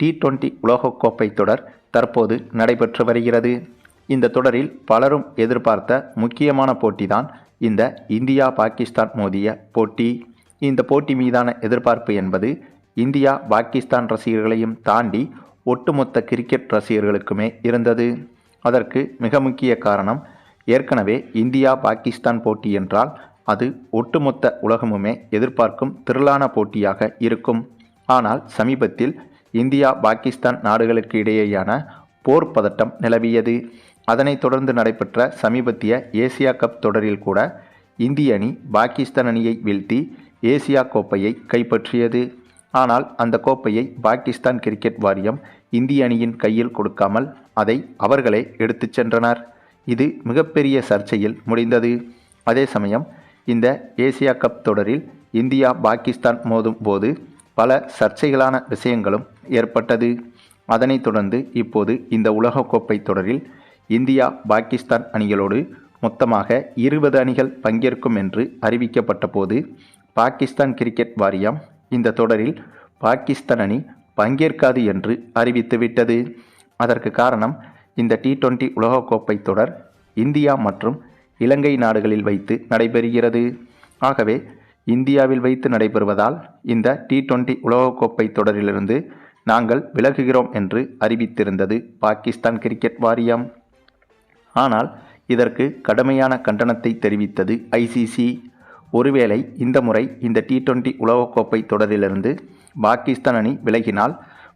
T20 உலகக்கோப்பை தொடர் தற்போது நடைபெற்று வருகிறது. இந்த தொடரில் பலரும் எதிர்பார்த்த முக்கியமான போட்டிதான் இந்த இந்தியா பாகிஸ்தான் மோதிய போட்டி. இந்த போட்டி மீதான எதிர்பார்ப்பு என்பது இந்தியா பாகிஸ்தான் ரசிகர்களையும் தாண்டி ஒட்டுமொத்த கிரிக்கெட் ரசிகர்களுக்குமே இருந்தது. அதற்கு மிக முக்கிய காரணம், ஏற்கனவே இந்தியா பாகிஸ்தான் போட்டி என்றால் அது ஒட்டுமொத்த உலகமுமே எதிர்பார்க்கும் திரளான போட்டியாக இருக்கும். ஆனால் சமீபத்தில் இந்தியா பாகிஸ்தான் நாடுகளுக்கு இடையேயான போர் பதட்டம் நிலவியது. அதனைத் தொடர்ந்து நடைபெற்ற சமீபத்திய ஏசியா கப் தொடரில் கூட இந்திய அணி பாகிஸ்தான் அணியை வீழ்த்தி ஏசியா கோப்பையை கைப்பற்றியது. ஆனால் அந்த கோப்பையை பாகிஸ்தான் கிரிக்கெட் வாரியம் இந்திய அணியின் கையில் கொடுக்காமல் அதை அவர்களே எடுத்துச் சென்றனர். இது மிகப்பெரிய சர்ச்சையில் முடிந்தது. அதே சமயம் இந்த ஏசியா கப் தொடரில் இந்தியா பாகிஸ்தான் மோதும் போது பல சர்ச்சைகளான விஷயங்களும் ஏற்பட்டது. அதனைத் தொடர்ந்து இப்போது இந்த உலகக்கோப்பை தொடரில் இந்தியா பாகிஸ்தான் அணிகளோடு மொத்தமாக 20 அணிகள் பங்கேற்கும் என்று அறிவிக்கப்பட்ட போது பாகிஸ்தான் கிரிக்கெட் வாரியம் இந்த தொடரில் பாகிஸ்தான் அணி பங்கேற்காது என்று அறிவித்துவிட்டது. அதற்கு காரணம், இந்த T20 உலகக்கோப்பை தொடர் இந்தியா மற்றும் இலங்கை நாடுகளில் வைத்து நடைபெறுகிறது. ஆகவே இந்தியாவில் வைத்து நடைபெறுவதால் இந்த T20 உலகக்கோப்பை தொடரிலிருந்து நாங்கள் விலகுகிறோம் என்று அறிவித்திருந்தது பாகிஸ்தான் கிரிக்கெட் வாரியம். ஆனால் இதற்கு கடுமையான கண்டனத்தை தெரிவித்தது ICC. ஒருவேளை இந்த முறை இந்த T20 உலகக்கோப்பை தொடரிலிருந்து பாகிஸ்தான் அணி விலகினால்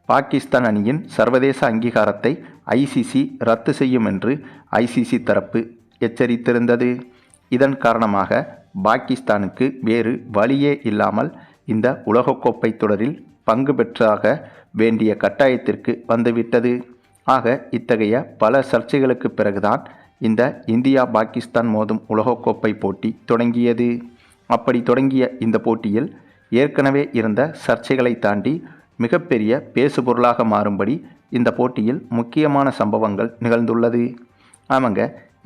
பாகிஸ்தான் அணியின் சர்வதேச அங்கீகாரத்தை ICC ரத்து செய்யும் என்று ICC தரப்பு எச்சரித்திருந்தது. இதன் காரணமாக பாகிஸ்தானுக்கு வேறு வழியே இல்லாமல் இந்த உலகக்கோப்பை தொடரில் பங்கு பெற்றாக வேண்டிய கட்டாயத்திற்கு வந்துவிட்டது. ஆக இத்தகைய பல சர்ச்சைகளுக்கு பிறகுதான் இந்த இந்தியா பாகிஸ்தான் மோதும் உலகக்கோப்பை போட்டி தொடங்கியது. அப்படி தொடங்கிய இந்த போட்டியில் ஏற்கனவே இருந்த சர்ச்சைகளை தாண்டி மிகப்பெரிய பேசுபொருளாக மாறும்படி இந்த போட்டியில் முக்கியமான சம்பவங்கள் நிகழ்ந்துள்ளது. ஆமாங்க,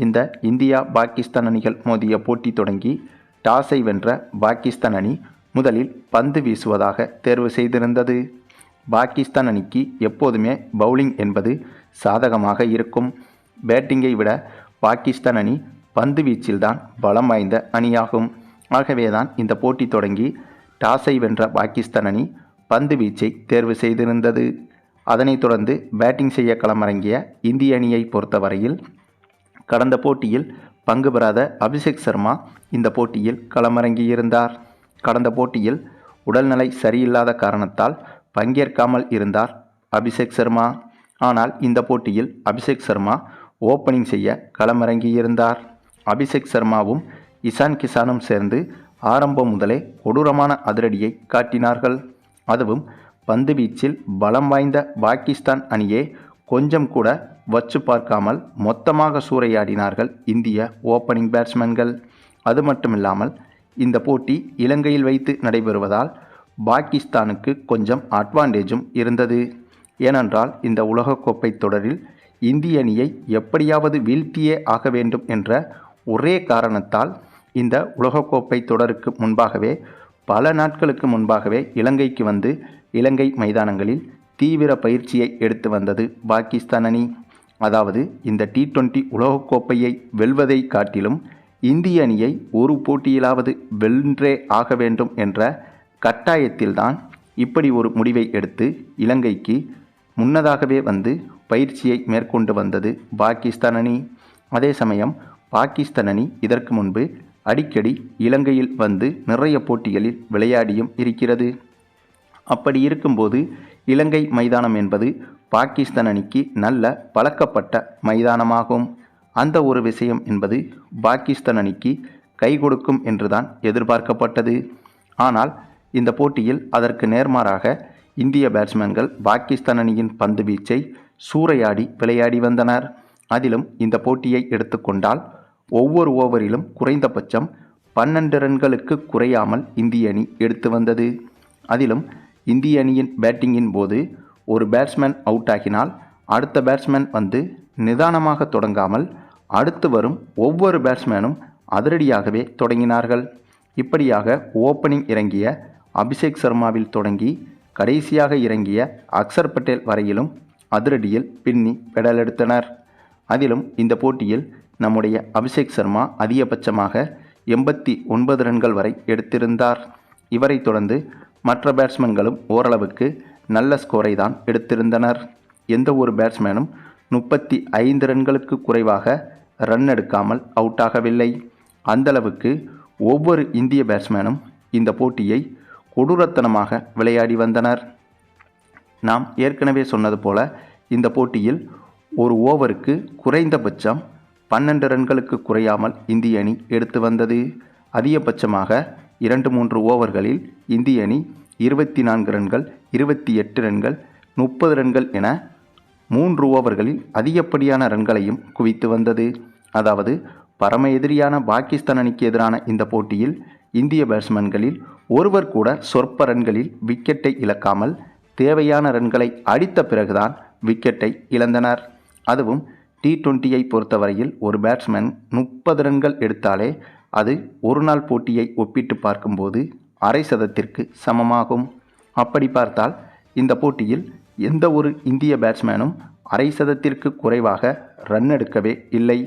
இந்த இந்தியா பாகிஸ்தான் அணிகள் மோதிய போட்டி தொடங்கி டாஸை வென்ற பாகிஸ்தான் அணி முதலில் பந்து வீசுவதாக தேர்வு செய்திருந்தது. பாகிஸ்தான் அணிக்கு எப்போதுமே பவுலிங் என்பது சாதகமாக இருக்கும். பேட்டிங்கை விட பாகிஸ்தான் அணி பந்து வீச்சில்தான் பலம் வாய்ந்த அணியாகும். ஆகவேதான் இந்த போட்டி தொடங்கி டாஸை வென்ற பாகிஸ்தான் அணி பந்து வீச்சை தேர்வு செய்திருந்தது. அதனைத் தொடர்ந்து பேட்டிங் செய்ய களமிறங்கிய இந்திய அணியை பொறுத்தவரையில் கடந்த போட்டியில் பங்கு பெறாத அபிஷேக் சர்மா இந்த போட்டியில் களமிறங்கியிருந்தார். கடந்த போட்டியில் உடல்நிலை சரியில்லாத காரணத்தால் பங்கேற்காமல் இருந்தார் அபிஷேக் சர்மா. ஆனால் இந்த போட்டியில் அபிஷேக் சர்மா ஓப்பனிங் செய்ய களமிறங்கியிருந்தார். அபிஷேக் சர்மாவும் இசான் கிசானும் சேர்ந்து ஆரம்பம் முதலே கொடூரமான அதிரடியை காட்டினார்கள். அதுவும் பந்து வீச்சில் பலம் வாய்ந்த பாகிஸ்தான் அணியே கொஞ்சம் கூட வச்சு பார்க்காமல் மொத்தமாக சூறையாடினார்கள் இந்திய ஓப்பனிங் பேட்ஸ்மேன்கள். அது மட்டுமில்லாமல் இந்த போட்டி இலங்கையில் வைத்து நடைபெறுவதால் பாகிஸ்தானுக்கு கொஞ்சம் அட்வான்டேஜும் இருந்தது. ஏனென்றால் இந்த உலகக்கோப்பை தொடரில் இந்திய அணியை எப்படியாவது வீழ்த்தியே ஆக வேண்டும் என்ற ஒரே காரணத்தால் இந்த உலகக்கோப்பை தொடருக்கு முன்பாகவே பல நாட்களுக்கு முன்பாகவே இலங்கைக்கு வந்து இலங்கை மைதானங்களில் தீவிர பயிற்சியை எடுத்து வந்தது பாகிஸ்தான் அணி. அதாவது இந்த T20 உலகக்கோப்பையை வெல்வதை காட்டிலும் இந்திய அணியை ஒரு போட்டியிலாவது வென்றே ஆக வேண்டும் என்ற கட்டாயத்தில்தான் இப்படி ஒரு முடிவை எடுத்து இலங்கைக்கு முன்னதாகவே வந்து பயிற்சியை மேற்கொண்டு வந்தது பாகிஸ்தான் அணி. அதே சமயம் பாகிஸ்தான் அணி இதற்கு முன்பு அடிக்கடி இலங்கையில் வந்து நிறைய போட்டிகளில் விளையாடியும் இருக்கிறது. அப்படி இருக்கும்போது இலங்கை மைதானம் என்பது பாகிஸ்தான் அணிக்கு நல்ல பழக்கப்பட்ட மைதானமாகும். அந்த ஒரு விஷயம் என்பது பாகிஸ்தான் அணிக்கு கை கொடுக்கும் என்றுதான் எதிர்பார்க்கப்பட்டது. ஆனால் இந்த போட்டியில் அதற்கு நேர்மாறாக இந்திய பேட்ஸ்மேன்கள் பாகிஸ்தான் அணியின் பந்து வீச்சை சூறையாடி விளையாடி வந்தனர். அதிலும் இந்த போட்டியை எடுத்துக்கொண்டால் ஒவ்வொரு ஓவரிலும் குறைந்தபட்சம் 12 ரன்களுக்கு குறையாமல் இந்திய அணி எடுத்து வந்தது. அதிலும் இந்திய அணியின் பேட்டிங்கின் போது ஒரு பேட்ஸ்மேன் அவுட் ஆகினால் அடுத்த பேட்ஸ்மேன் வந்து நிதானமாக தொடங்காமல் அடுத்து வரும் ஒவ்வொரு பேட்ஸ்மேனும் அதிரடியாகவே தொடங்கினார்கள். இப்படியாக ஓப்பனிங் இறங்கிய அபிஷேக் சர்மாவில் தொடங்கி கடைசியாக இறங்கிய அக்சர் பட்டேல் வரையிலும் அதிரடியில் பின்னி பெடலெடுத்தனர். அதிலும் இந்த போட்டியில் நம்முடைய அபிஷேக் சர்மா அதிகபட்சமாக 89 ரன்கள் வரை எடுத்திருந்தார். இவரை தொடர்ந்து மற்ற பேட்ஸ்மேன்களும் ஓரளவுக்கு நல்ல ஸ்கோரை தான் எடுத்திருந்தனர். எந்த ஒரு பேட்ஸ்மேனும் 35 ரன்களுக்கு குறைவாக ரன் எடுக்காமல் அவுட் ஆகவில்லை. அந்தளவுக்கு ஒவ்வொரு இந்திய பேட்ஸ்மேனும் இந்த போட்டியை கொடூரத்தனமாக விளையாடி வந்தனர். நாம் ஏற்கனவே சொன்னது போல இந்த போட்டியில் ஒரு ஓவருக்கு குறைந்தபட்சம் 12 ரன்களுக்கு குறையாமல் இந்திய அணி எடுத்து வந்தது. அதிகபட்சமாக 2-3 ஓவர்களில் இந்திய அணி 24 ரன்கள், 28 ரன்கள், 30 ரன்கள் என 3 ஓவர்களில் அதிகப்படியான ரன்களையும் குவித்து வந்தது. அதாவது பரம எதிரியான பாகிஸ்தான் அணிக்கு எதிரான இந்த போட்டியில் இந்திய பேட்ஸ்மேன்களில் ஒருவர் கூட சொற்ப ரன்களில் விக்கெட்டை இழக்காமல் தேவையான ரன்களை அடித்த பிறகுதான் விக்கெட்டை இழந்தனர். அதுவும் T20ஐ பொறுத்தவரையில் ஒரு பேட்ஸ்மேன் 30 ரன்கள் எடுத்தாலே அது ஒரு நாள் போட்டியை ஒப்பிட்டு பார்க்கும்போது அரை சதத்திற்கு சமமாகும். அப்படி பார்த்தால் இந்த போட்டியில் எந்த ஒரு இந்திய பேட்ஸ்மேனும் அரை சதத்திற்கு குறைவாக ரன் எடுக்கவே இல்லை.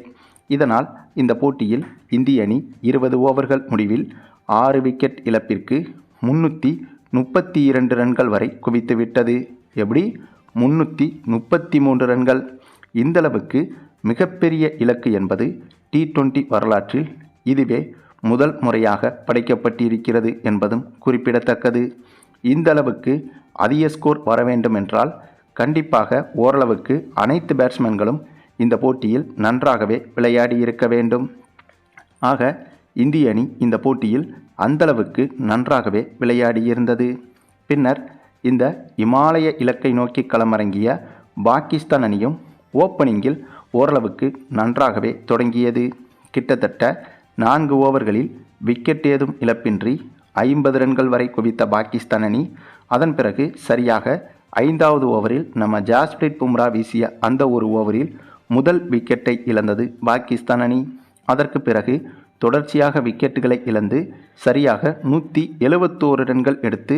இதனால் இந்த போட்டியில் இந்திய அணி 20 ஓவர்கள் முடிவில் 6 விக்கெட் இழப்பிற்கு 332 ரன்கள் வரை குவித்துவிட்டது. எப்படி? 333 ரன்கள். இந்தளவுக்கு மிகப்பெரிய இலக்கு என்பது T20 வரலாற்றில் இதுவே முதல் முறையாக படைக்கப்பட்டிருக்கிறது என்பதும் குறிப்பிடத்தக்கது. இந்தளவுக்கு அதிக ஸ்கோர் வர வேண்டும் என்றால் கண்டிப்பாக ஓரளவுக்கு அனைத்து பேட்ஸ்மேன்களும் இந்த போட்டியில் நன்றாகவே விளையாடி இருக்க வேண்டும். ஆக இந்திய அணி இந்த போட்டியில் அந்தளவுக்கு நன்றாகவே விளையாடியிருந்தது. பின்னர் இந்த இமாலய இலக்கை நோக்கி களமிறங்கிய பாகிஸ்தான் அணியும் ஓப்பனிங்கில் ஓரளவுக்கு நன்றாகவே தொடங்கியது. கிட்டத்தட்ட 4 ஓவர்களில் விக்கெட் ஏதும் இழப்பின்றி 50 ரன்கள் வரை குவித்த பாகிஸ்தான் அணி அதன் பிறகு சரியாக 5வது ஓவரில் நம்ம ஜாஸ்பிரிட் பும்ரா வீசிய அந்த ஒரு ஓவரில் முதல் விக்கெட்டை இழந்தது பாகிஸ்தான் அணி. அதற்கு பிறகு தொடர்ச்சியாக விக்கெட்டுகளை இழந்து சரியாக 171 ரன்கள் எடுத்து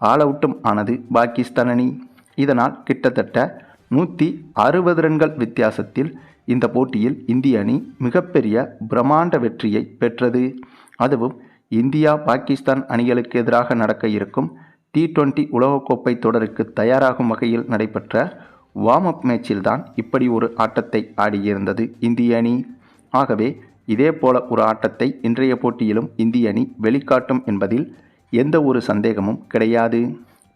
ஆல் அவுட்டும் ஆனது பாகிஸ்தான் அணி. இதனால் கிட்டத்தட்ட 160 ரன்கள் வித்தியாசத்தில் இந்த போட்டியில் இந்திய அணி மிகப்பெரிய பிரம்மாண்ட வெற்றியை பெற்றது. அதுவும் இந்தியா பாகிஸ்தான் அணிகளுக்கு எதிராக நடக்க இருக்கும் T20 உலகக்கோப்பை தொடருக்கு தயாராகும் வகையில் நடைபெற்ற வார்ம் அப் மேட்சில்தான் இப்படி ஒரு ஆட்டத்தை ஆடியிருந்தது இந்திய அணி. ஆகவே இதே போல ஒரு ஆட்டத்தை இன்றைய போட்டியிலும் இந்திய அணி வெளிக்காட்டும் என்பதில் எந்த ஒரு சந்தேகமும் கிடையாது.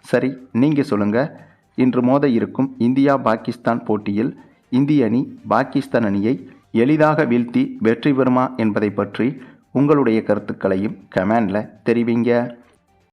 சரி, நீங்கள் சொல்லுங்கள், இன்று மோத இருக்கும் இந்தியா பாகிஸ்தான் போட்டியில் இந்திய அணி பாகிஸ்தான் அணியை எளிதாக வீழ்த்தி வெற்றி பெறுமா என்பதை பற்றி உங்களுடைய கருத்துக்களையும் கமெண்டில் தெரிவிங்க.